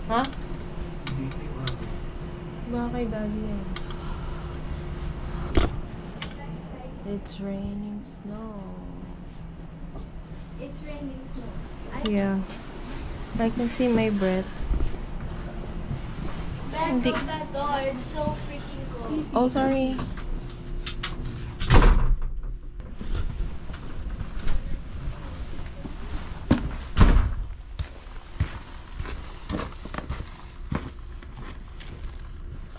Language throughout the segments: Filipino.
Ha? Baka kay daddy yan. It's raining snow. It's raining snow. Yeah. I can see my breath. Back of that door. It's so freaking cold. Oh, sorry.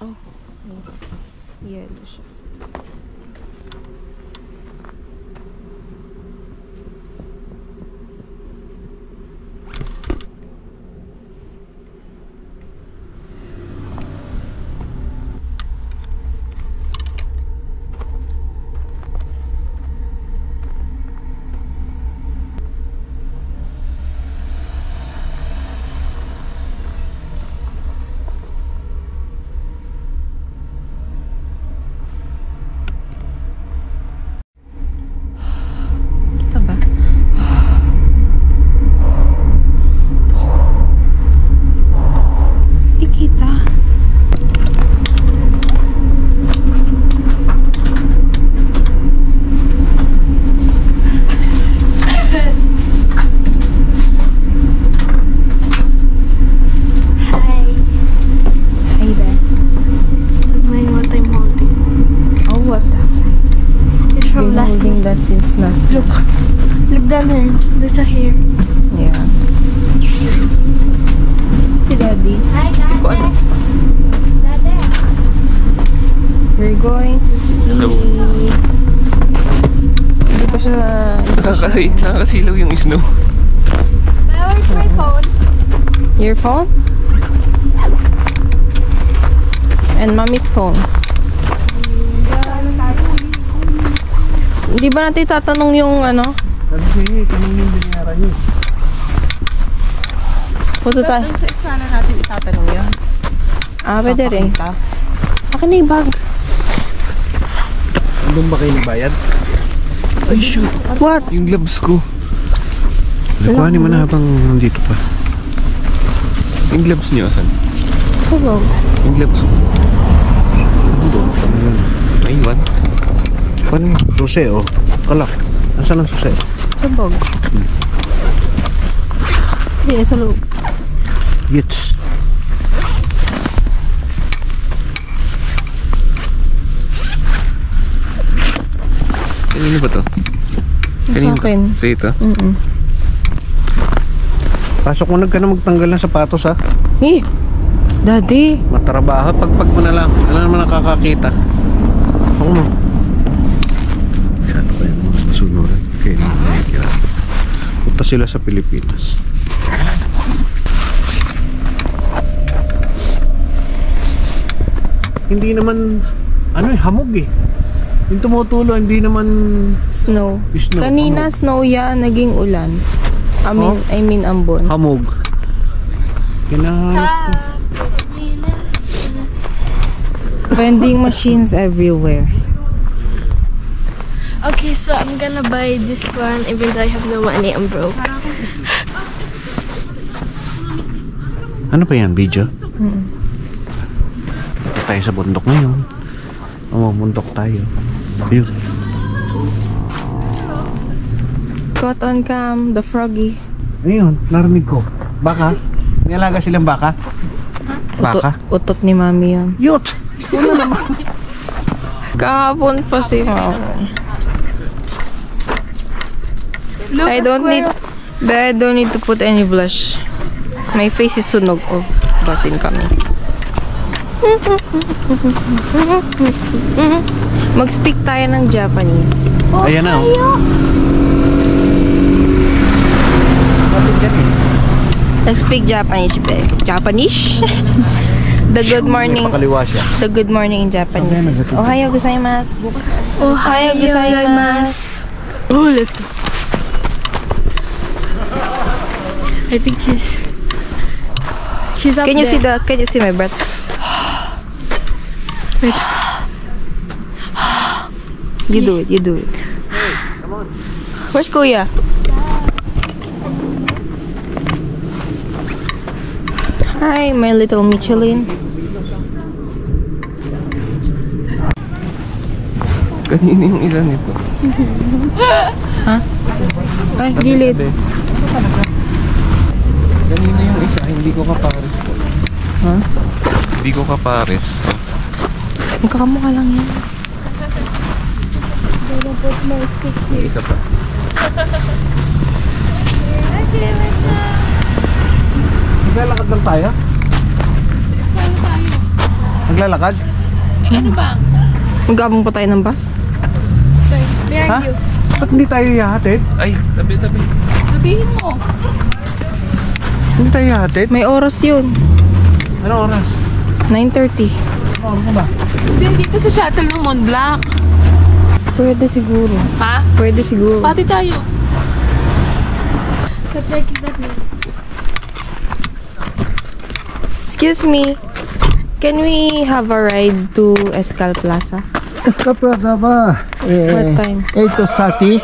Oh, yellow siya. Since last look down there. There's a hair. Yeah. Si Daddy. Hi, Daddy. Daddy. We're going to ski. Hindi pa siya. Nakakasilaw yung snow. Where's my phone? Your phone? And mommy's phone. Hindi ba natin tatanong yung ano? Sabi kanina yung binayaran nyo. Puto tayo. Sa sana natin itatanong yun. Ah, pwede rin. Akin na yung bag. Doon ba kayo nagbayad? Ay, shoot. What? Yung gloves ko. Nakuhanin mo na habang nandito pa. Yung gloves niyo, asan? Sa bag. Yung gloves ko. Doon, kami yun. May iwan. Paano yung susi, oh? Kalak. Nasaan ang susi? Sa bag. Hindi, sa loob. Gits. Kanino ba to? Sa akin. Sa ito? Pasok mo ka na magtanggal ng sapatos, ha? Eh! Daddy! Matrabaho. Pagpag mo na lang. Alam naman nakakakita. Ako mo. Masyado kayo mga masunuran. Kaya naman nakikira. Punta sila sa Pilipinas. Hindi naman hamog eh. Yung tumutulo, hindi naman Snow. Kanina hamog. snow yan, naging ulan. I mean ambon. Hamog. Kinahanap. Vending machines everywhere. Okay, so I'm gonna buy this one even though I have no money. I'm broke. Ano pa yan, video? Punta tayo sa bundok ngayon. Bundok tayo. Ayun. Caught on cam, the froggy. Ayun, narinig ko. Baka? Nialaga silang baka? Baka? Utot ni mami yun. Yut! Una naman. Kahapon pa si mama. I don't need to put any blush. My face is sunog. Oh, basin kami. Mag-speak tayo ng Japanese. Ayan na. Let's speak Japanese, babe. Japanese? The good morning. The good morning in Japanese is Ohayo gozaimasu. Ohayo gozaimasu. Oh, let's go. I think she's up Can you there. Can you see my breath? Wait. You do it, you do it. Where's Kuya? Hi, my little Michelin. Kanina yung isa nito. Ha? Ay, gilid. Kanina yung isa, hindi ko kapares po. Ha? Hindi ko kapares. Magkakamukha lang yan. Yung isa pa. Naglalakad lang tayo? Naglalakad? Magkabang pa tayo ng bus? Ha? Ba't hindi tayo yahatid? Ay, tabi. Sabihin mo. Hindi tayo yahatid? May oras yun. Anong oras? 9:30. Ano ba? Hindi, dito sa shuttle ng Mont Blanc. Pwede siguro. Ha? Pwede siguro. Pati tayo. Excuse me. Can we have a ride to Escal Plaza? Escaprada ba? What time? 8:30.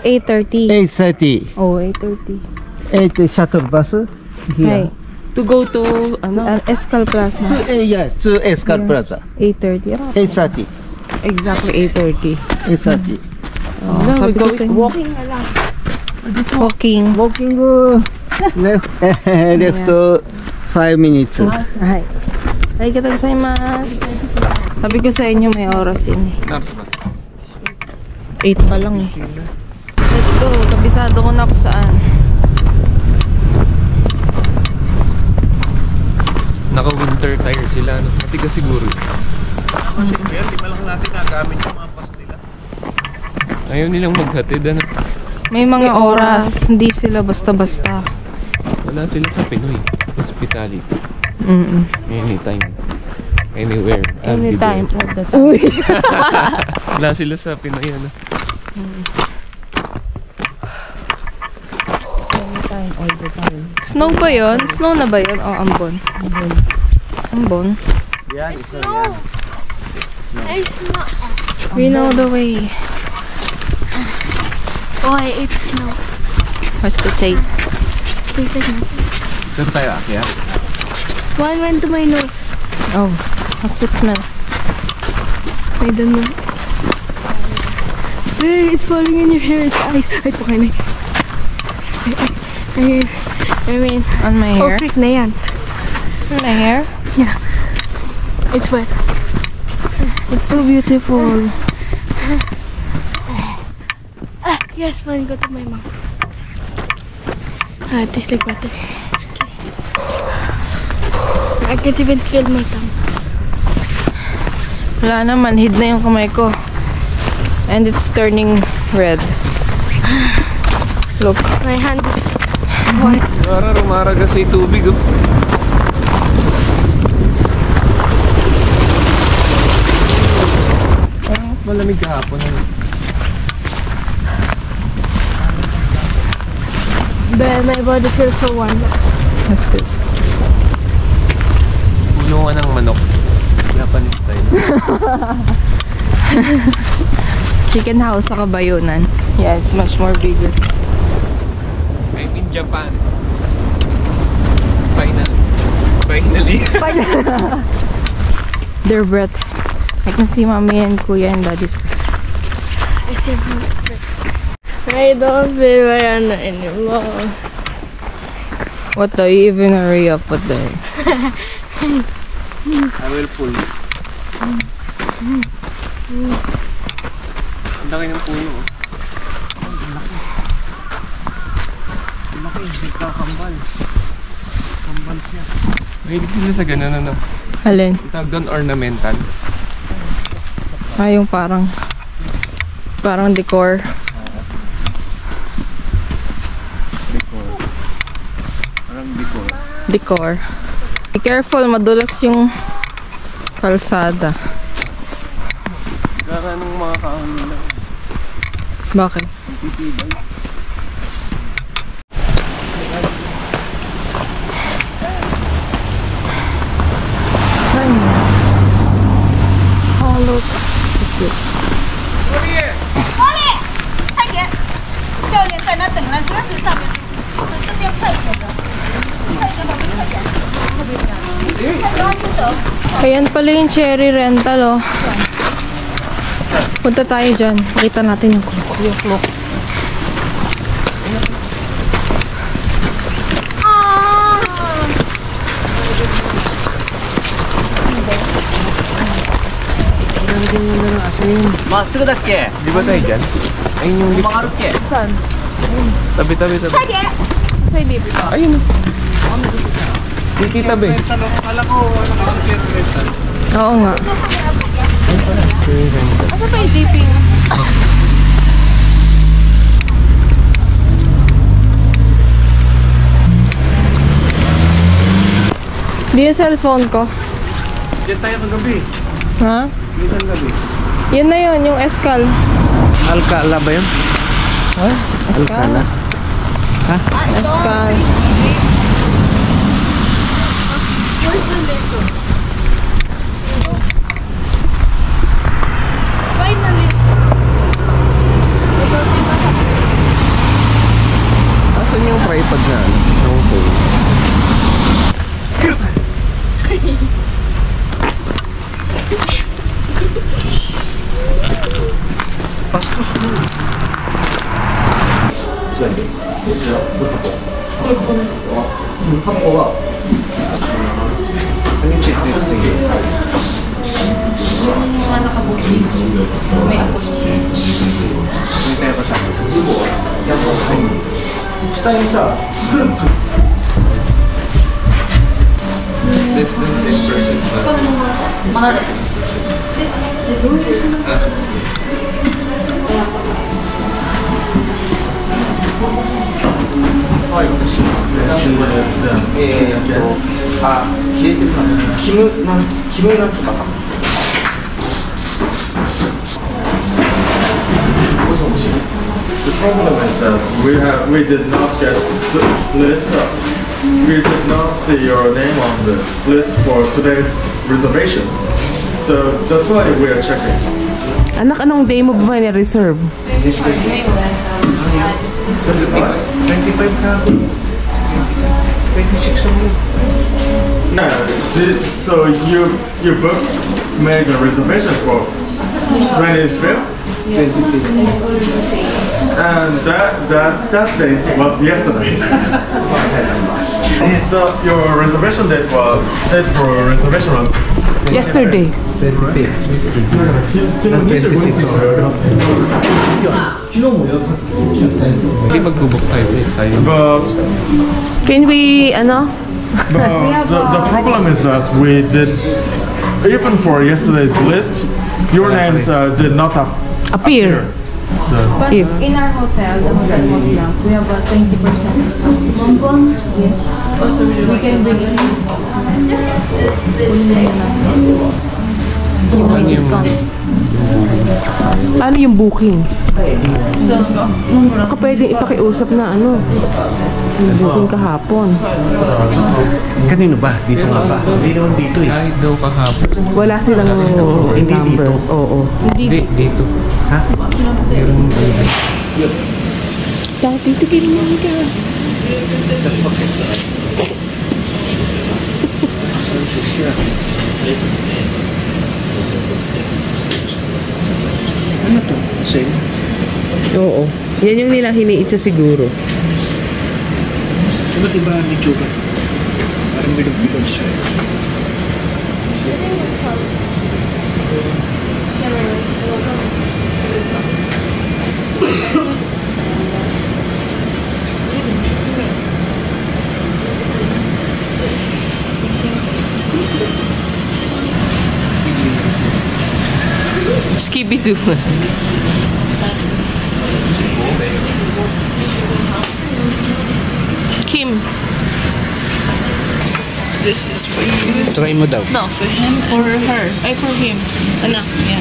8:30. 8:30. Oh, 8:30. 8 shuttle bus. Hi. To go to, Escal Plaza. Yes, to Escal Plaza. 8:30. Ah, 8:30. exactly 8:30. 8:30. oh, sabi ko sa'yo. Walking. Walking. Walking left left 5 minutes. Hi. Arigatou gozaimasu. Sabi ko sa inyo may oras yun eh. Nars ba? 8 pa lang eh. Let's go. Kabisado ko na kung saan. Naka-winter tire sila. No? Matigas siguro. Kaya di lang natin nagamit yung mga bus nila. Ayaw nilang maghatid. Ano? May mga oras. Hindi sila basta-basta. Wala sila sa Pinoy. Hospitality. Anytime. Anywhere. I'll be there. Anytime, all the time. Wala sila sa Pinoy. Ano? Anytime, all the time. Snow ba yun? Snow na ba yun? O, ambon. Ambon. Yan, isa No. It's not. We know the way. Why it's no. What's the taste? Tastes like nothing. Saan tayo akyat? One went to my nose. Oh, what's the smell? I don't know. Hey, it's falling in your hair. It's ice. Ay, okay na. I mean, On my oh, hair? freak na yan. On my hair? Yeah. It's wet. It's so beautiful. Yes, man, go to my mouth. Ah, it tastes like water. I can't even feel my tongue. Wala na, manhid na yung kamay ko. And it's turning red. Look. My hand is... Para rumaraga sa tubig. Oh. Parang mas malamig kahapon. Ano? But my body feels so warm. That's good. Pulungan ng manok. Japanese style. Chicken house sa Kabayunan. Yeah, it's much more bigger. I'm in Japan. Finally. Their breath. I can see mommy and kuya and daddy's breath. I still have it. I don't feel my hand anymore. What the? You even hurry up with the... I will pull. Ang laki ng puno. Oh. Ang laki, nagkakambal. Kambal siya. Mahilig sila sa ganun ano. Alin? Tawag doon ornamental. Ah, yung parang decor. Decor. Parang decor. Decor. Be careful, madulas yung kalsada. Kaka ng mga kahoy nila. Bakit? Titibay. Oh, look. Come here! 教练在那等了，鸽子上面是这边快一点的，快一点吧，快点。快点，快走。 Ayan pala yung cherry rental, oh. Punta tayo dyan. Pakita natin yung clock. Di ba tayo dyan? Ayun yung lift. Saan? Tabi. Ayun. Titabi. Kala ko, sa jet rental. Oo nga. Asa pa yung jeeping? Di yung cellphone ko. Diyan tayo kagabi. Ha? Diyan kagabi. Yan na yun, yung Escal. Alcala ba yun? Escal? Ha? Escal. Finally. Asan yung tripod na? Ang phone. Bastos mo. Ano yung checklist niya? Yung mga nakabuking. May apostrophe. Hindi tayo kasama. Basta yung isa. Less than 10%. The problem is that we did not get the list. We did not see your name on the list for today's reservation. So that's why we are checking. Anak, anong day mo ba na-reserve? 25 ka. 26 na mo. No, so you booked, made a reservation for 25th, and that date was yesterday. Your reservation date was Yesterday. 25th. Ng 26. Hindi magbubok tayo. Sayang. But Can we, the problem is that we did, even for yesterday's list, your names did not appear. So But If- in our hotel, the hotel Mont Blanc, we have a 20% discount. Yes. Also, we can bring it. Yung may discount. Paano yung booking? So, Baka pwedeng ipakiusap na yung booking kahapon. Kanino ba? Dito nga ba? Hindi naman dito eh. Kahit daw kahapon. Wala silang Hindi number. dito. Oo. Hindi, dito. Ha? Meron Dati, tigil mo ka. Ano to? Same? Oo. Yan yung nila hiniitsa siguro. Ba't iba ang itsura? Parang bilog-bilog siya. Skibidi Kim. This is for you. Try mo daw. No, for him, for her. Ay, for him. Anak, yeah.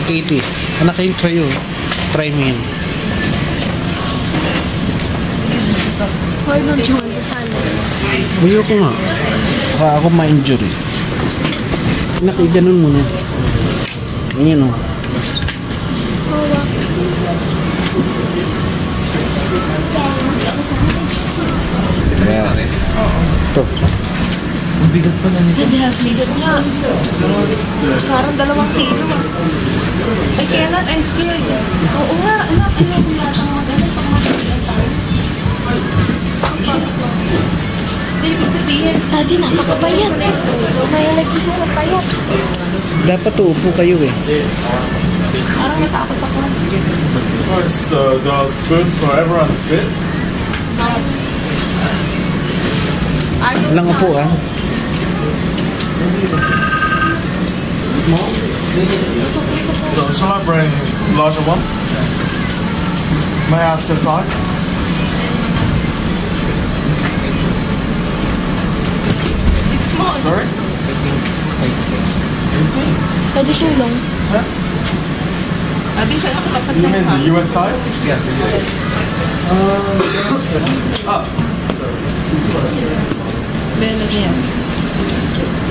Katie, anak kayong try yun. Try mo yun. Why don't you want the salad? Ayoko nga. Baka ako ma-injury. Anak, ganun mo na. Ayan o. Yeah. Ito. Parang 2 kilo. I cannot, I'm scared. Oo nga, anak, ayaw ko yata mga ganun pag makakilan tayo. Hindi ibig sabihin, Daddy, napakapayat. May electricity sa payat. Dapat uupo kayo eh. Parang natakot ako. So those boots for everyone fit? Walang upo ah. Small? So shall I bring larger one? May I ask your size? It's small. Sorry? 18. Daddy, tulong. You mean the US size? Yeah.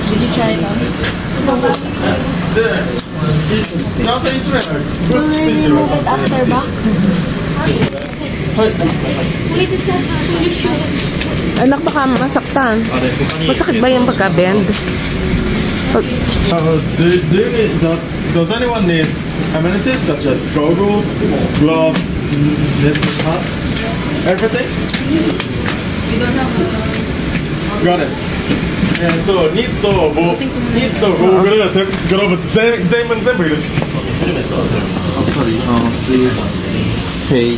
Did you try it on? Will you remove it after ba? Wait, it's not fully sure. Anak, baka masaktan. Masakit ba yung pagka-bend? Does anyone need amenities such as goggles, gloves, nets and hats? Everything? We don't have a... Got it. ニット、ゴーグル、グローブ、全部いるっす。 Sorry, please pay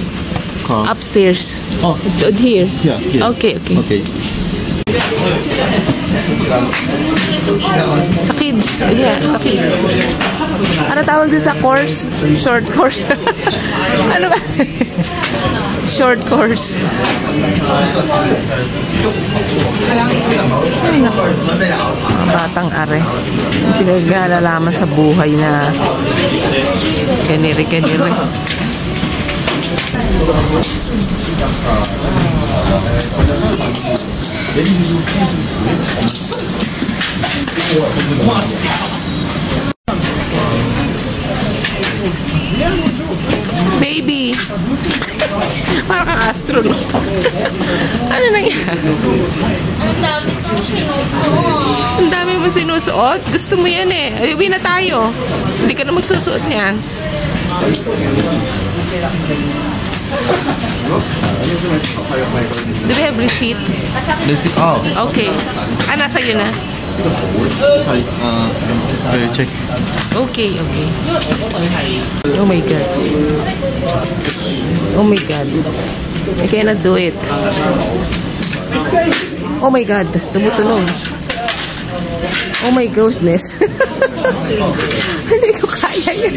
car. Upstairs. Oh, Here. yeah, here. Okay, okay. Okay. Sa kids. Yun nga, sa kids. Ano tawag doon sa course? Short course. Ano ba? Short course. Ay, naku. Mga batang are. Pinag-alalaman sa buhay na kaniri-kaniri. Baby! Parang kang astronaut. Ano nangyari? Ang dami mo sinusuot. Gusto mo yan eh. Uwi na tayo. Hindi ka na magsusuot niyan. Do we have receipt? Receipt? Oh. Okay. Ah, nasa yun na? Check. Okay, okay. Oh my God. Oh my God. I cannot do it. Oh my God. Tumutunog. Oh my goodness. Hindi ko kaya yan.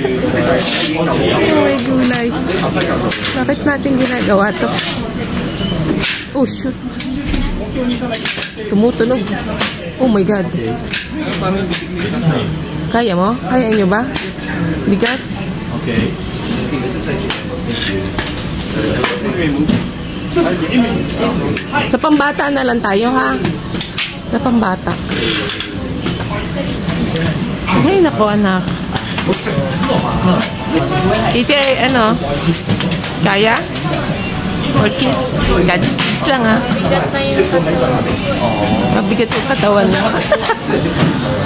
Oh my gulay. Bakit natin ginagawa to? Oh shoot. Tumutunog. Oh my God. Kaya mo? Kaya nyo ba? Bigat? Okay. Sa pambata na lang tayo, ha? Sa pambata. Ay, nako, anak. Teacher, ano? Kaya? Or kids? Kids lang, ha? Bigat na yung katawan. Mabigat yung katawan mo.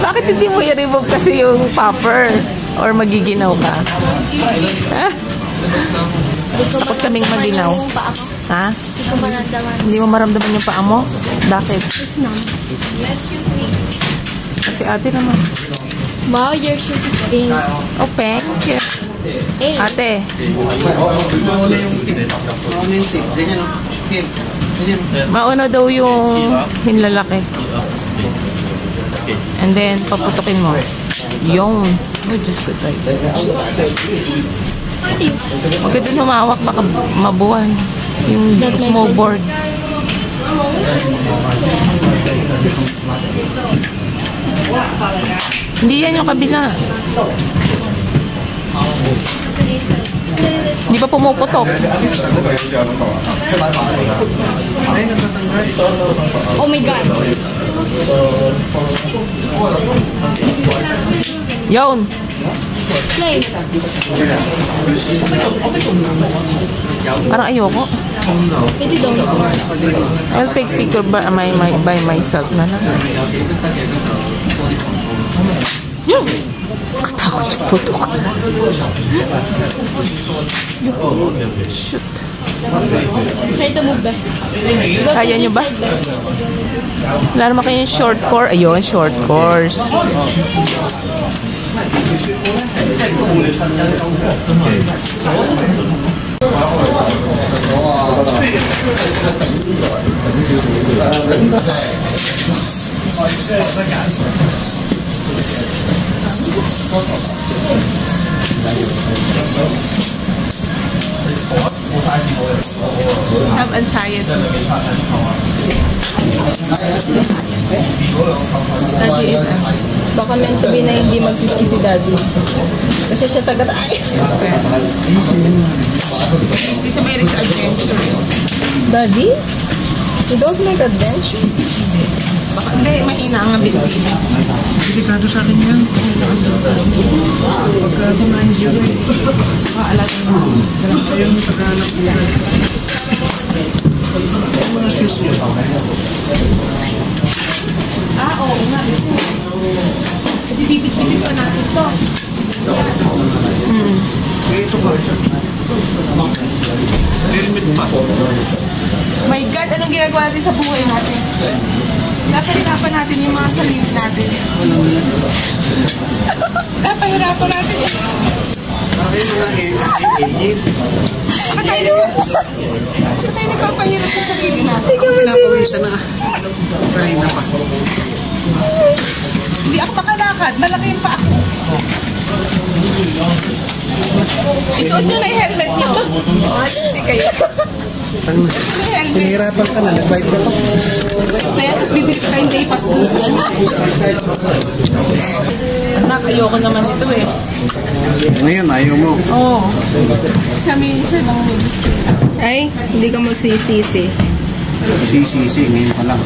Bakit hindi mo i-remove kasi yung popper? Or magiginaw ka? Ha? Takot kaming maginaw. Ha? Hindi ko maramdaman. Hindi mo maramdaman yung paa mo? Bakit? It's not. Excuse me. Kasi ate naman. Wow, your shoes is pink. Oh, thank you. Eh, Ate. Mauna daw yung hinlalaki. And then, paputukin mo. Yung. Oh, Diyos ko tayo. Huwag ka din humawak, baka mabuwan. Yung snowboard. Hindi yan yung kabila. Di ba pumuputok? oh my God. Yun. Play. Parang ayoko. Pwede daw. I'll take picture by myself na lang. Yung! Katakot yung puto ko. Shoot. Try to move back. Kaya nyo ba? Wala naman kayong short course. Ayun, short course. Have anxiety. Daddy is, baka meant to be na hindi magsisisi si Daddy. Kasi siya taga-tayo. Hindi siya may adventure. Daddy? You don't like adventure? Baka hindi, mahina ang bitsina. Delikado sa akin yan. Pagka kumain dyan eh. Alam mo. Ayaw mo pagkahanap mo. Ang mga shoes yun. Oo nga. Kasi bibit-bibit pa natin to. Eh, ito ba? Helmet pa. My God, anong ginagawa natin sa buhay natin? Napahirapan natin yung mga sarili natin. Napahirapan natin yung... Bakit mga alien? Bakit tayo nagpapahirap sa sarili natin? Pinapawisan na. Try na pa. Hindi ako makalakad. Malaki yung paa ko. Isuot nyo na yung helmet nyo. Hindi kayo. Helmet. Pinahirapan ka na. Nag-bite ka pa. Na yan, tapos bibili ka tayong day pass dito. Anak, ayoko naman ito eh. Ngayon, ayaw mo. Oo. Siya lang may gusto. Ay, hindi ka magsisisi. Sisi, ngayon pa lang.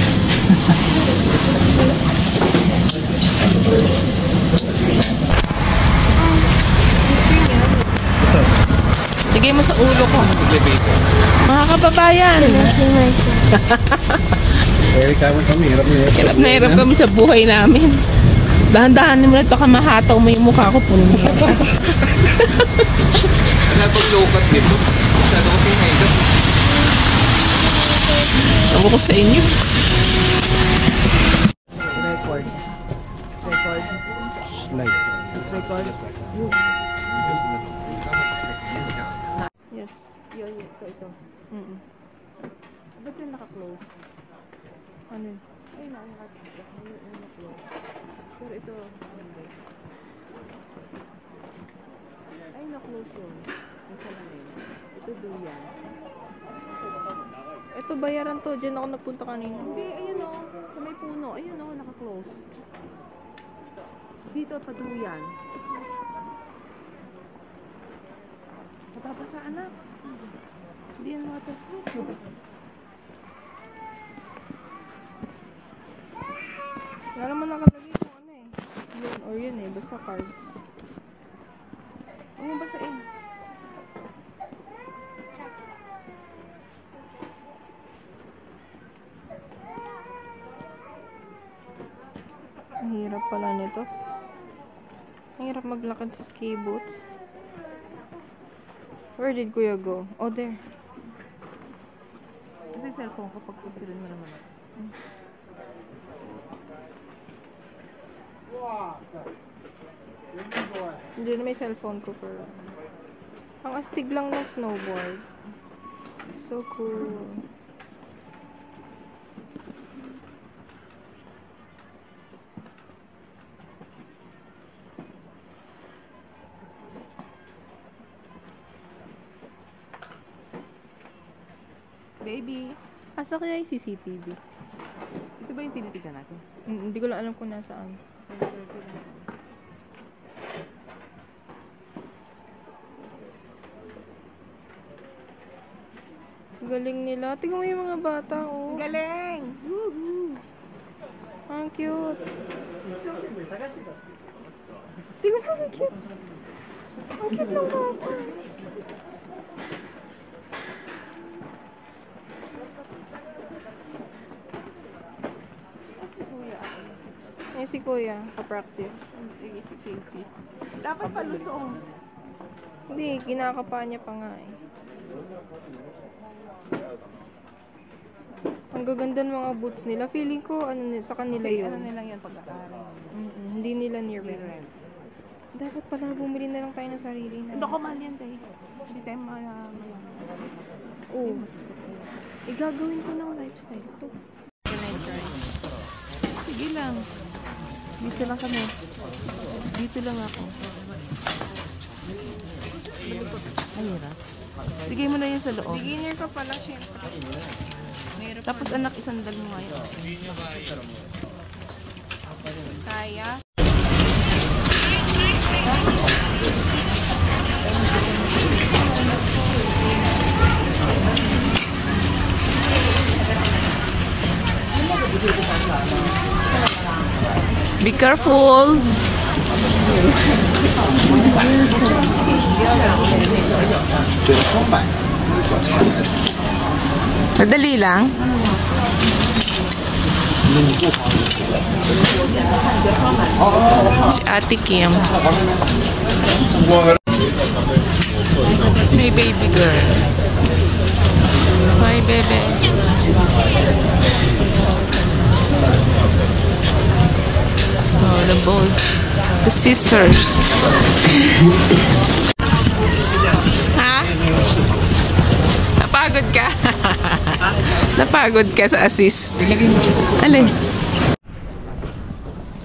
Lagay mo sa ulo ko. Mga kababayan. Very common kami. Hirap na hirap kami sa buhay namin. Dahan-dahan mo na baka mahataw mo yung mukha ko po. Wala pang lokat dito. Masyado kasi hirap. Tawag ko sa inyo. Record. Live. Record. Yes. Ito. Ba't yung naka-close? Ano yun? Ay, naka-close. Pero ito, hindi. Ay, na-close yun. Isa lang yun. Ito duyan. Ito bayaran to. Diyan ako nagpunta kanina. Hindi, ayun o. Sa may puno. Ayun o, naka-close. Dito, paduyan. Matabasa, anak. Hindi yan matabasa. Wala naman nakalagay kung ano eh. Yun or yun eh. Basta card. Huwag mo basain. Ang hirap pala nito. Ang hirap maglakad sa ski boots. Where did Kuya go? Oh, there. Kasi cellphone ko pag pagsirin mo naman. Hindi na may cellphone ko for... Ang astig lang ng snowboard. So cool. Baby, Asa kaya yung CCTV? ito ba yung tinitignan natin? Hindi ko lang alam kung nasaan. Galing nila. Tingnan mo yung mga bata, oh. Galing! Ang cute. Tingnan mo, ang cute. Ang cute ng papa. Ay, si Kuya, ka-practice. Dapat palusong. Hindi, kinakapa niya pa nga eh. Ang gaganda ng mga boots nila. Feeling ko, sa kanila yun. Ano nilang yan pagkakaroon? Hindi nila near-rent. Dapat pala bumili na lang tayo ng sarili na. Hindi ko mahal yan tayo. Hindi tayo Oo. Igagawin ko ng lifestyle to. Sige lang. Dito lang kami. Dito lang ako. Ayun. Bigay mo na yan sa loob. Beginner ka pala, syempre. Tapos anak, isandal mo ngayon. Kaya. Be careful. Madali lang. Si Ate Kim. May baby girl. My baby. Oh, the both. The sisters. Ha? Napagod ka? Napagod ka sa assist. Alin?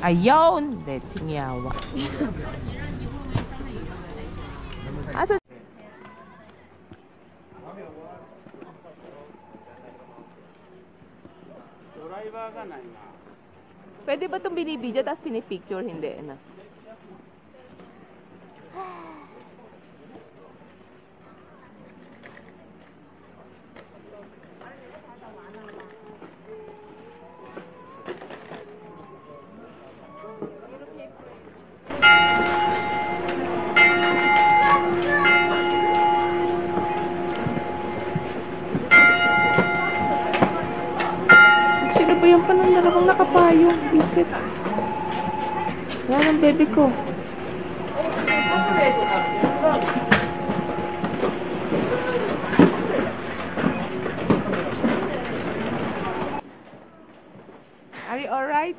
Ayaw! Hindi, chinyawa. Asa? Pwede ba itong binibidyo tapos pinipicture? Hindi, na. Yan pa ng dalawang nakapayong. Visit. Yan ang baby ko. Are you alright?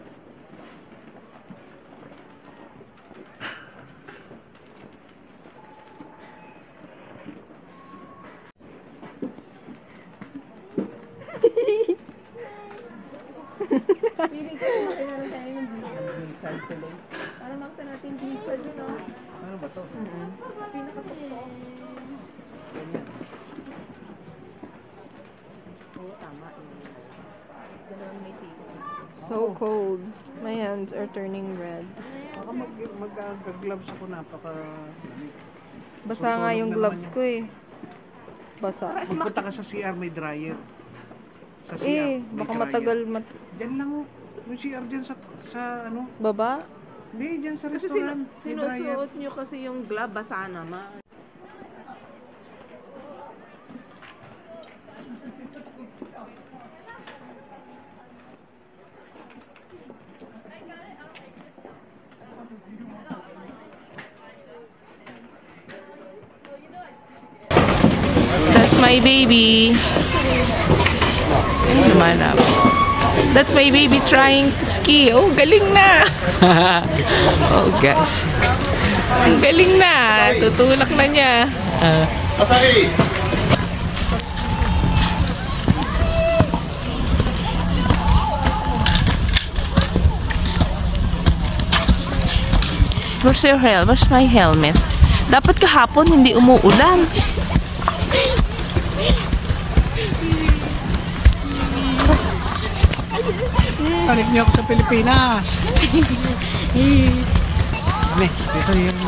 Feeling ko makilala tayo ng blizzard tuloy. Para makita natin blizzard yun, no? Ano ba to? Pinaka-totoo. Oo, tama. Dalawang may tito. So cold. My hands are turning red. Baka mag-gloves ako, napaka-lamig. Basa nga yung gloves ko eh. Basa. Magpunta ka sa CR, may dryer. Sa CR, Baka may matagal dryer. Diyan lang oh. Yung CR dyan sa ano? Baba? Hindi, dyan sa Kasi restaurant. May dryer. sinusuot nyo kasi yung glove, basa naman. That's my baby. Ay, lumalap. That's my baby trying to ski. Oh, galing na. Oh gosh. Ang galing na. Tutulak na niya. Asahi! Where's your helmet? Where's my helmet? Dapat kahapon hindi umuulan. Balik niyo ako sa Pilipinas. Kami, dito yung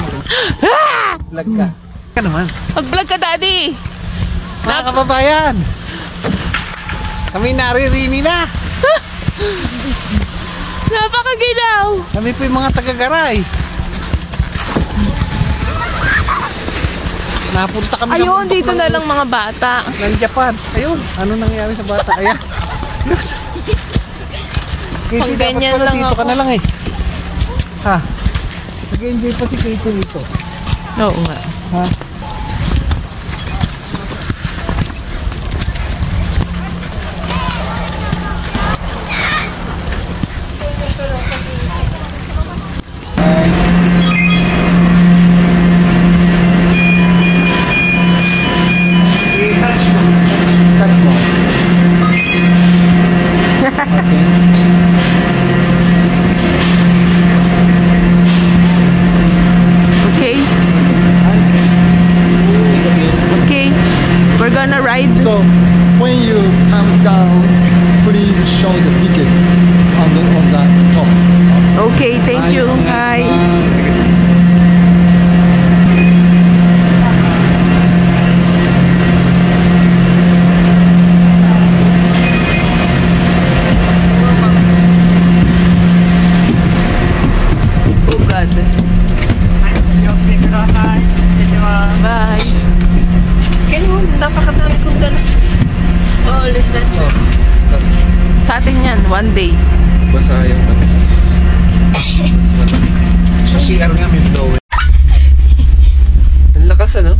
vlog ka. Ka naman. Mag-vlog ka, Daddy. Mga kababayan, kami naririni na. Napakaginaw. Kami po yung mga taga-Garay. Napunta kami Ayun, dito na lang mga bata. ng Japan. Ayun, ano nangyari sa bata? Ayan. Pag ganyan lang dito ako. ka na lang eh. Ha? Nag-enjoy pa si Katie dito. Oo nga. Ha? Touch mo. Okay? Okay. We're gonna ride. So when you come down, please show the ticket on the top. Okay, thank you. Hi. Oh God. Bye. Ganyan, napakadami kong dala. Oh, less than. Sa atin yan, one day. Basa yung ano. So CR nga may blower. Ang lakas ano?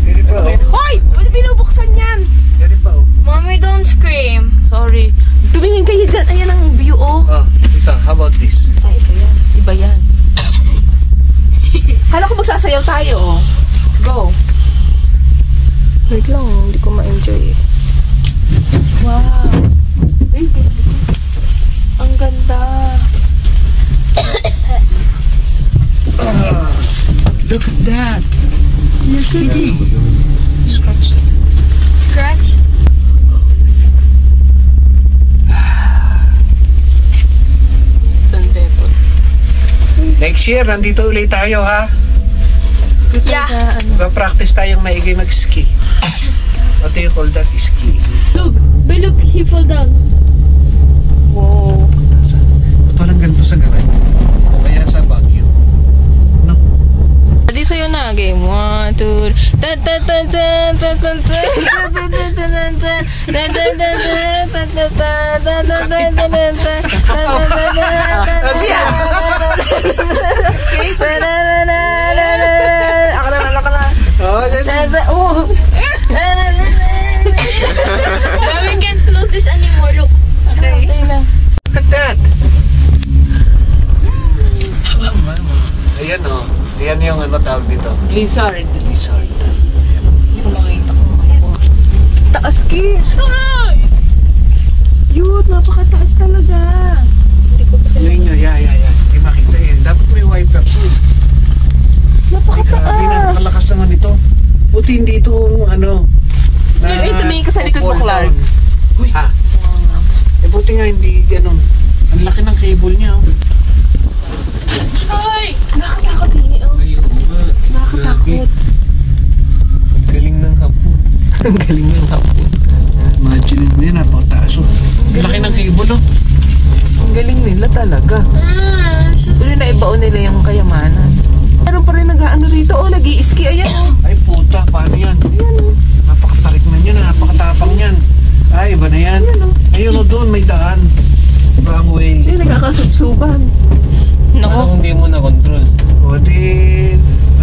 Yan pa oh. Hoy! Ba't binubuksan yan? Yan pa oh. Mommy, don't scream. Sorry. Tumingin kayo dyan. Ayan ang view, oh. Oh, ito, how about this? Ay, iba yan. Iba yan. Kala ko magsasayaw tayo, oh. Go. Wait lang, hindi ko ma-enjoy eh. Wow. Ay, ang ganda. Look at that. Look at it. Scratch that. Scratch? Next year, nandito ulit tayo ha. Yeah. Mag-practice tayong maigi mag-ski. What do you call that? Ski. Look, but look, he fell down. Wow. Ba't walang ganito sa garay? O kaya sa Baguio? No? Ready sa'yo na. Game 1, 2, ta ta ta ta ta ta ta ta ta ta ta But we can't close this anymore. Look. Look at that! Ayan o. Ayan yung ano tawag dito. Lizard. Lizard. Hindi ko makita kung ako. Taas, kiss. Ay! Yun, napakataas talaga. Hindi ko kasi Ngayon nyo, yeah. Hindi makita eh. Dapat may wiper po. napakataas. Napakalakas naman ito. Buti hindi itong ano. Ay, tumingin ka sa likod mo, fall Clark. down. Uy. Ha? Eh buti nga hindi ganun. Ang laki ng cable niya. Oh. Ay! Nakatakot din oh. Ayun nga. Nakakatakot. Ang galing ng hapon. Ang galing ng hapon. Imagine nyo, napakataas. Oh. Ang laki ng cable oh. Ang galing nila talaga. Pero naibaon nila yung kayamanan. Meron pa rin nag-ano rito. Oh, nag-i-ski. Ayan oh. Ay puta, paano yan? Napakatarik na yan, napakatapang yan. Ay, iba na yan. Ayun o doon, may daan. Wrong way. Ay, nagkakasubsuban. Paano kung di mo na-control? O di...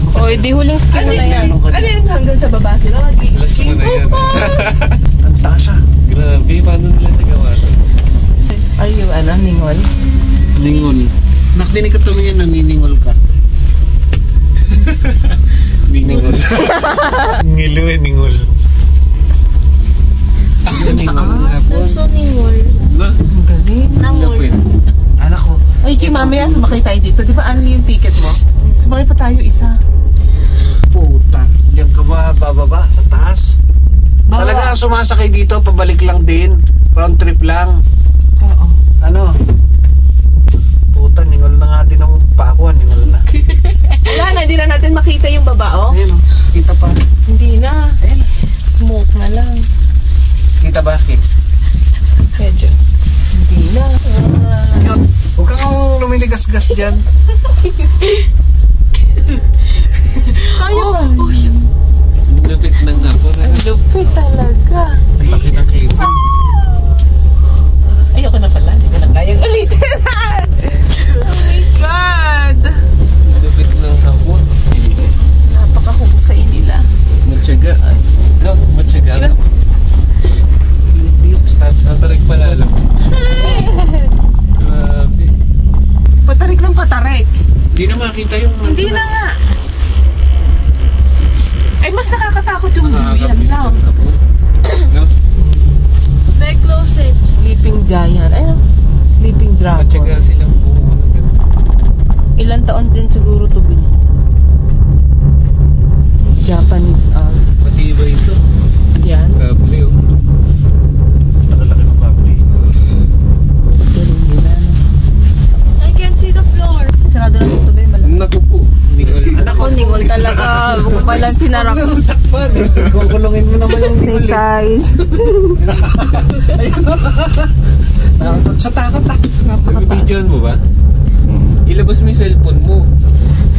Ano ka? O, di huling skill na yan. Ano yun hanggang sa baba sila? Alas Nag-i-ski. mo na yan. Ang taas ah. Grabe, paano nila nagawa ito? Ay, yung ano, ningol. Ningol. Nakdinig ka tumingin, naniningol ka. Ningol. Ngilo eh, ningol. So, ningol. Ba? Ang galing. Nangol. Lapit. Anak ko. Ay, Kim, mamaya sumakay tayo dito. Di ba ano yung ticket mo? Sumakay pa tayo isa. Puta. Diyan ka ba bababa sa taas? Talaga ang sumasakay dito, pabalik lang din. Round trip lang. Oo. Ano? Puta, ningol na nga din ang pakuan. Ningol na. Wala na, hindi na natin makita yung baba, oh. Ayun o. Kita pa. Hindi na. Smoke na lang. Kita ba, Kim? Medyo. Hindi na. Yun. Huwag kang lumiligas-gas dyan. Kaya pa. Lupit talaga. Laki ng clipping. Ayoko na pala. Hindi ko na kayang ulitin. Oh my God! Lupit ng hapon. Napakahusay nila. Matyagaan. No, matyagaan. Yung stop. Natarik pala alam. Grabe. Patarik ng patarik. Hindi na makita yung... Hindi na nga. Ay, mas nakakatakot yung view yan lang. No? Very close it. Sleeping giant. Ay, sleeping dragon. Matyaga silang buo na gano'n. Ilan taon din siguro to bin. Japanese Matibay ito. yan. Kable oh. Nakalaki ng public. Galing nila. I can't see the floor. Sarado lang ito ba yung Naku po. Ningol. Ako, ningol talaga. Kung palang sinarap. Takpan eh. Kukulungin mo naman yung Snake eyes. Sa takot ah. Nag-videoan mo ba? Ilabas mo yung cellphone mo.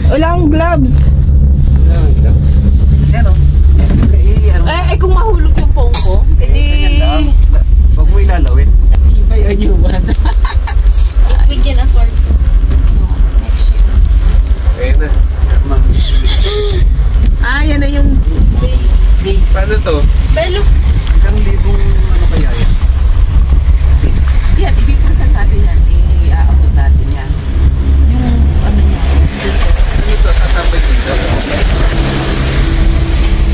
Wala akong gloves. Yan o. Eh, kung mahulog yung pong ko, edi... Huwag mo ilalawin. Iba yun yung one. If we can afford to. Next year. Ayun na. Ah, yan na yung base. Paano to? But look, Ilang libong ano kaya yan? Yan, ibipasan natin yan. I-aabot natin yan. Yung ano niya. Ano to? Tatapay dito?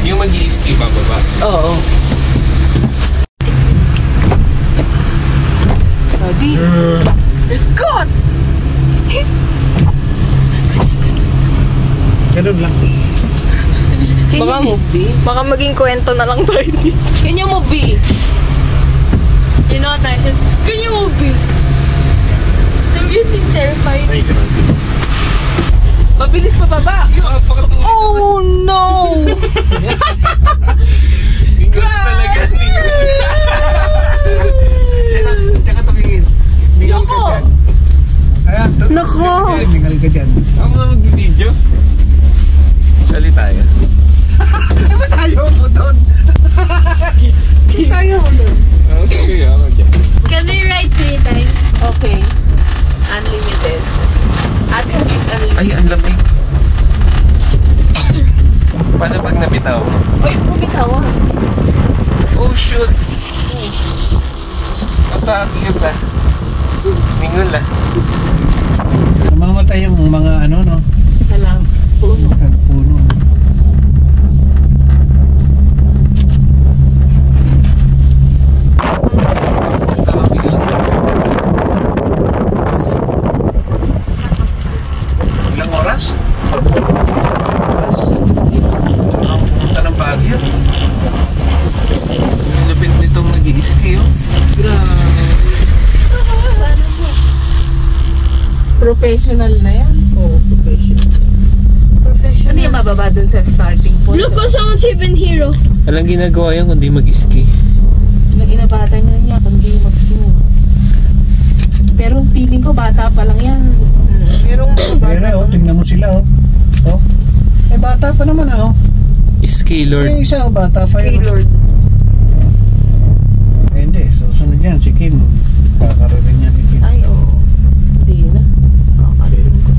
Yung mag-i-ski pa baba? Oo. Ready? God! Ganun lang. Baka maging kwento na lang tayo dito. Can you move, B? you know what I said? Can you move me? I'm getting terrified. Ay, ganun. Mabilis pa baba. Oh no! Ningol talaga. Tsaka tumingin. Mingal ka dyan. Ayan. Nako! Mingal ka dyan. Ako na mag-video. Sali tayo. Ba't ayaw mo doon? Ayaw mo doon. Ako sige ako dyan. Can we ride 3 times? Okay. Unlimited. Ate, unlimited. Ay, ang lamig. Paano pag nabitaw mo? Ay, bumitawa. Oh, shoot! Napakakit ah. Ningol ah. Namamatay yung mga ano, no? Salam. Puno. Puno. Ilang oras? Oras? Ang pumunta ng Baguio. Ang lapit nitong nag-i-ski oh. Grabe. Professional na yan. Oo, professional. Ano yung mababa dun sa starting point? Look, oh, someone's even hero. Walang ginagawa yan kundi mag-ski. Nang inabata niya kundi mag-snow. Pero feeling ko bata pa lang yan. Merong Pero oh, tingnan mo sila oh. Oh. Eh bata pa naman ah oh. Ski lord. Eh isa oh, bata pa yun. Lord. Eh hindi, susunod yan si Kim. Kakaririn niya ni Kim. Ay, oo. Hindi na. Kakaririn ko.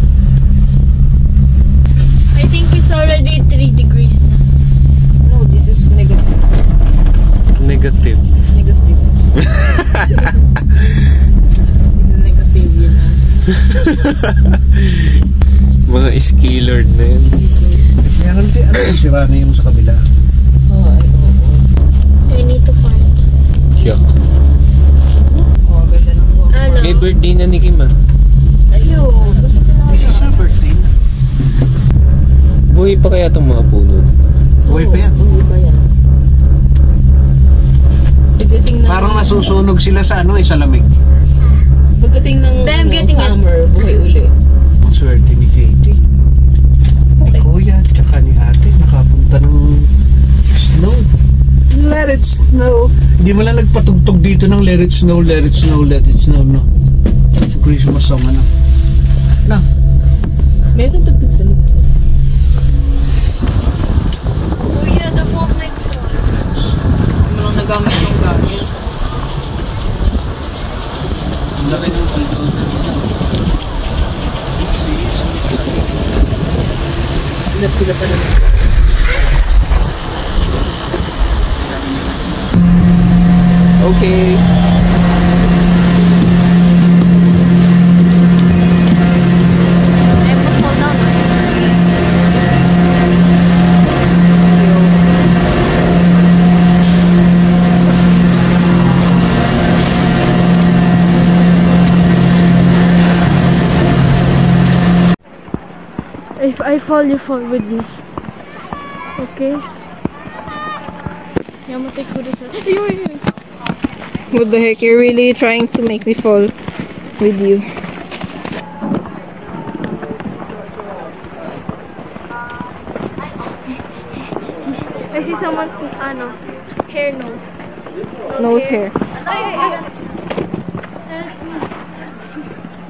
I think it's already 3 degrees now. No, this is negative. Negative. Negative. This is negative, yun na. Mga ski lord na yun. Meron din, ano yung sira na yung sa kabila. Oo, ay, oo. I need to find. Yuck. Oh, ganda ng buhok. Ano? May birthday na ni Kim ah. Ayun. This is her birthday. Buhay pa kaya itong mga puno? Buhay pa yan. Hindi ba yan? Pagdating ng... Parang nasusunog sila sa ano eh, sa lamig. Pagdating ng I'm getting it. summer, buhay uli. Ang swerte ni Katie. Ni Kuya, tsaka ni Ate, nakapunta ng snow. Let it snow. Hindi mo lang nagpatugtog dito ng let it snow, let it snow, let it snow, no? Christmas song, ano? Na, Meron tugtog sa loob. Oh yeah, the foam like floor. nagamit yung gas. Ang laki ng bulldozer. Pila pa naman. Okay. If I fall, you fall with me. Okay? What the heck? You're really trying to make me fall with you. I see someone's hair nose. Nose hair.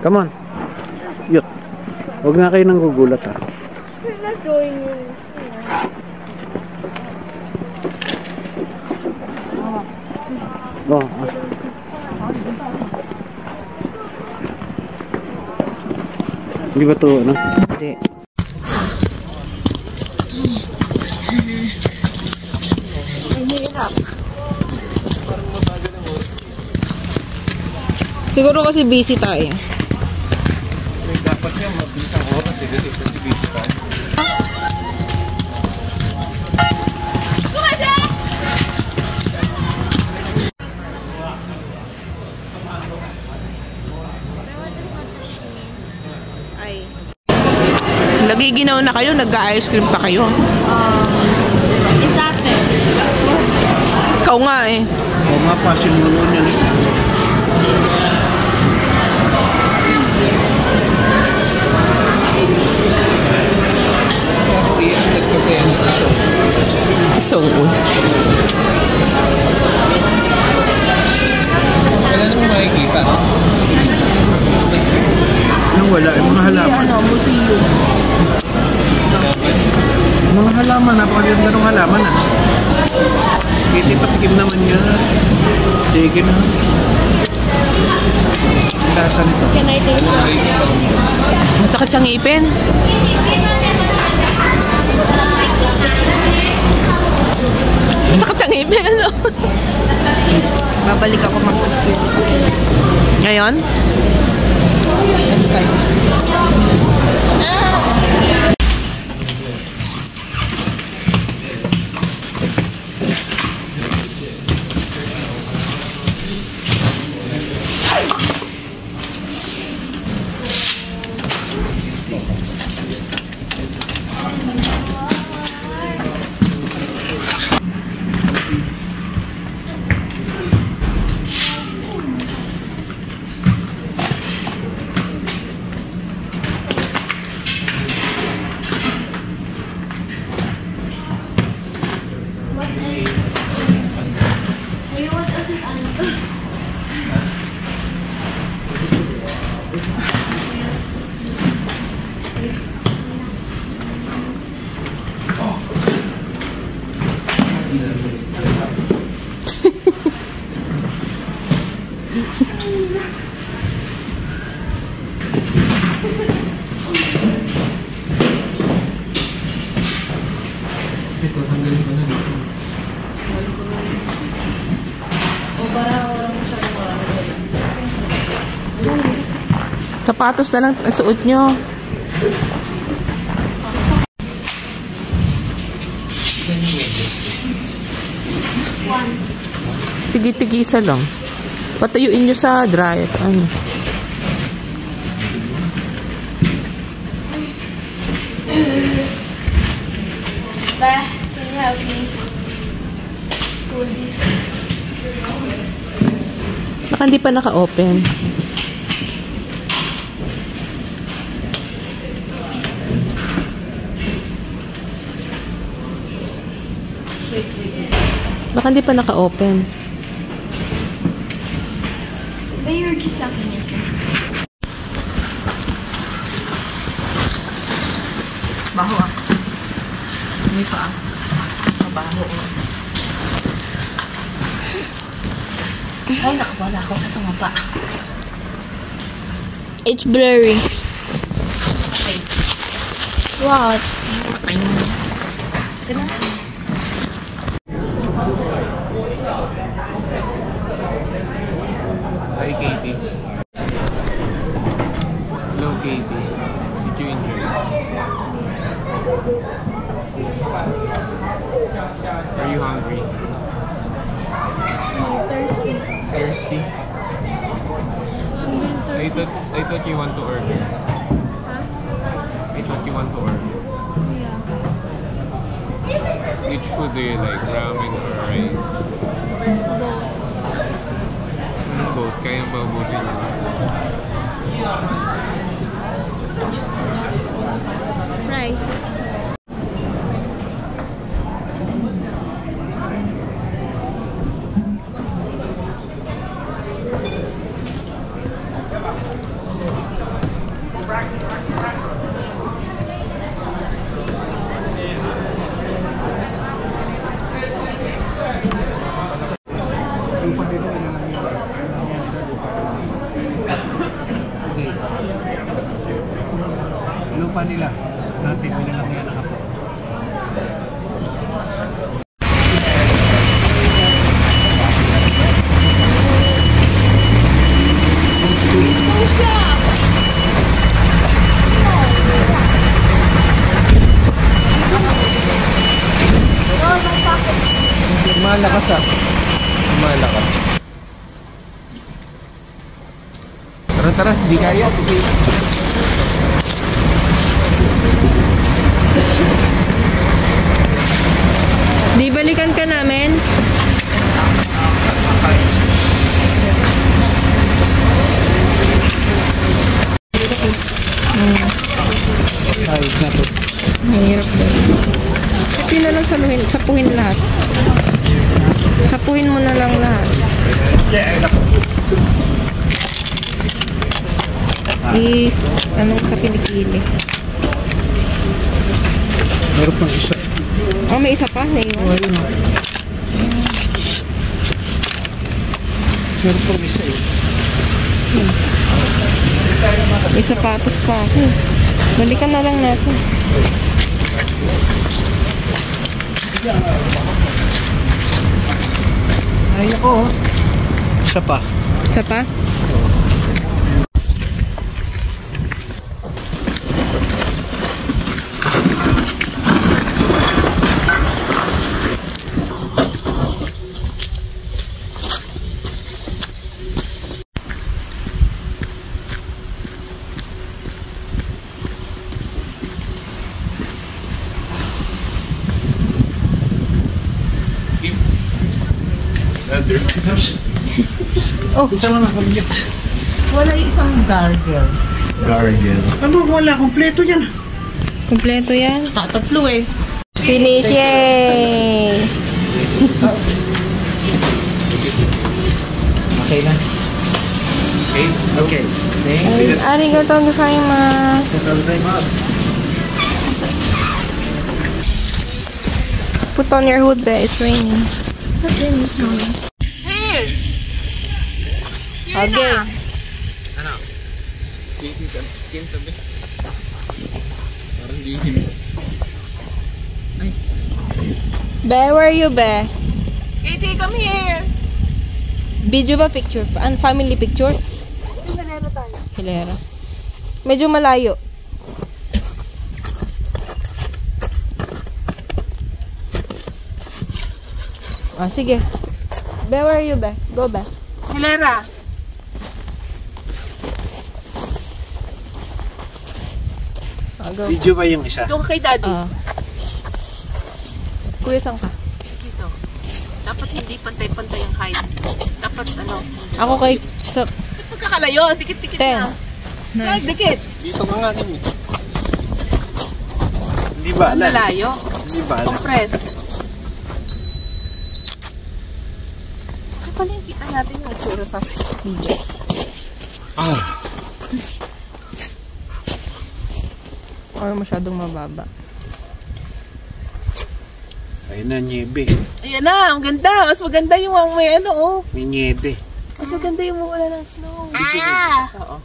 Come on. Yut. Huwag nga kayo nang gugulat ha. He's not showing you. Oh, Hindi ba ito, ano? Hindi. Siguro kasi busy tayo. Dapat yung mabilis ang oras eh. Kasi busy tayo. Nagiginaw na kayo, nag-ice cream pa kayo. It's after. Ikaw nga eh. Oo nga pa, sinulo niya eh. Sa Korea, nagpasaya ng tisong. Tisong. Wala namang makikita. Anong wala? Yung mga halaman. Museum. Mga halaman, napakaganda ng halaman ah. Hindi patikim naman niya. Sige na. Ang lasa nito. Can I take Ang sakit siyang ngipin. Ang sakit siyang ngipin, ano? Babalik ako mag-school. Ngayon? Next time. Ito, tanggalin ko na dito. Sapatos na lang suot nyo. Tigi-tigisa lang. Patayuin nyo sa dryers. Ano? Bah, can you help me? Pull this. Baka hindi pa naka-open. Baka hindi pa naka-open. But you're just locking it. Baho ah. Hindi pa ah. Mabaho oh. Oh, nakawala ako sa sumapa. It's blurry. What? Patay mo. Tignan. Hi, Katie. Hello, Katie. Did you enjoy? Are you hungry? Thirsty. Thirsty? I thought you want to order. Huh? I thought you want to order. Yeah. Which food do you like? Ramen or rice? Both. Kaya ba ubusin niyo? Rice. Lupa nila. Natin, binalaki yan ako. Malakas ah. Malakas. Tara, di kaya. Sige. Di balikan ka namin? Ayos na to. Mahirap din. Ito na lang sapuhin lahat. Sapuhin mo na lang lahat. Anong sa kilikili? Meron pang isa. Oh, may isa pa. Naiwan. Meron pang isa eh. May sapatos pa ako. Balikan na lang natin. Ay, ako. Isa pa. Isa pa? Oh, isa lang nakabigit. Wala yung isang gargle. Gargle. Ano, wala. Kompleto yan. Kompleto yan. Tatlo eh. Finish! Yay! Okay na. Okay? Okay. Arigatou gozaimasu. Put on your hood, be. It's raining. Here! Okay. Ano? Kim sabi. Parang dihin. Be, where are you, be? Katie, come here! Video ba? Picture? Family picture? Hilera tayo. Hilera. Medyo malayo. Ah, sige. Be, where are you, be? Go, be. Hilera! Ah, go. Video ba yung isa? Doon kay daddy. Ah. Kuya, saan ka? Dito. Dapat hindi pantay-pantay ang height. Dapat ano. Ako kay... So, Ba't magkakalayo? Dikit-dikit 10. na. Ay, dikit. Dito ka nga din eh. Hindi ba Ang alam? lalayo. Hindi ba alam? Compress. Ay, pala yung kita natin yung itsura sa video. or masyadong mababa. Ayun na, niebe. Ayan na, ang ganda. Mas maganda yung may ano, oh. May niebe. Mas maganda yung mula ng snow. Oo.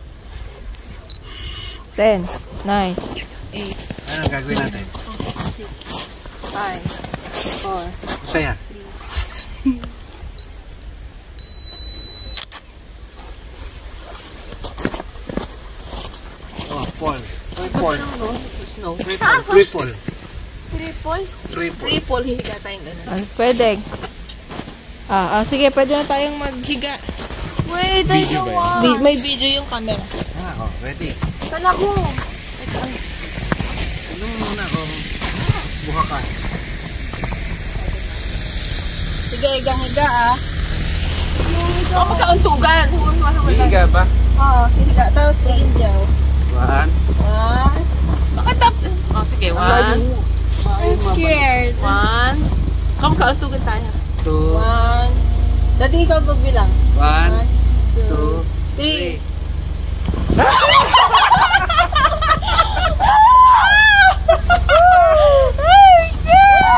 10, 9, 8, Ano gagawin natin? 5, 4. Masaya. Oh, Paul. Triple. Snow. Triple. Triple? Triple. Triple, hihiga tayong gano'n. Pwede. Sige, pwede na tayong maghiga. Wait, I don't want. May video yung camera. Oh, ready. Tala ko. Ano muna kung buha ka? Sige, higa Oh, magkauntugan. Higa ba? Oo, higa. Tapos angel. 1, Makatap. Oh, sige. 1. I'm scared. 1. Come, kauntugan tayo. 2, 1. Dati ikaw magbilang. 1, 2, 3. 3.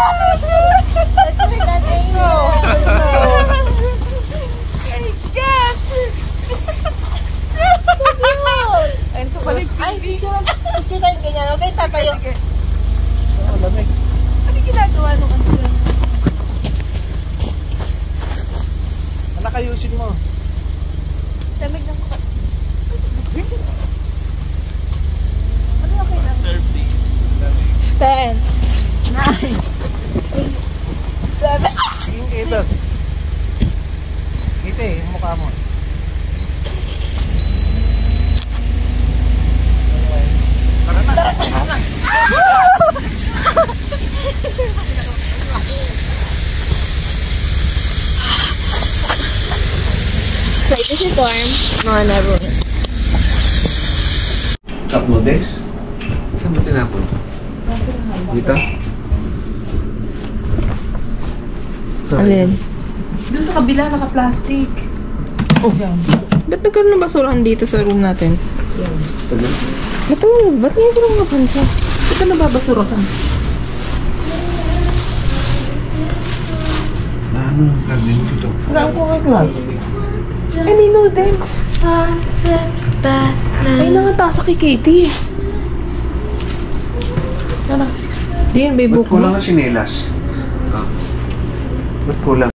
Let's make an angel. Ay, picture tayo ganyan. Okay, tatayo. Ano ginagawa nung ano? Anak, ayusin mo. Lamig ng kukat. 10, 9, 8, 7. Sige, ito. Ito yung mukha mo. Tara na. Wait, is it warm? No, never. Couple of days. Saan ba tinapon? Dito? Alin? Doon sa kabila, naka-plastic. Ba't nagkaroon ng basurahan dito sa room natin? Ba't ngayon ko lang napansin? Ito nababasurahan. Ano gagawin dito? Saan ko kay Clark? Ay, may noodles. Ay, nakatasa kay Katie. Ano? Din, may Ba't buko. kulang na sinelas? Ba't kulang?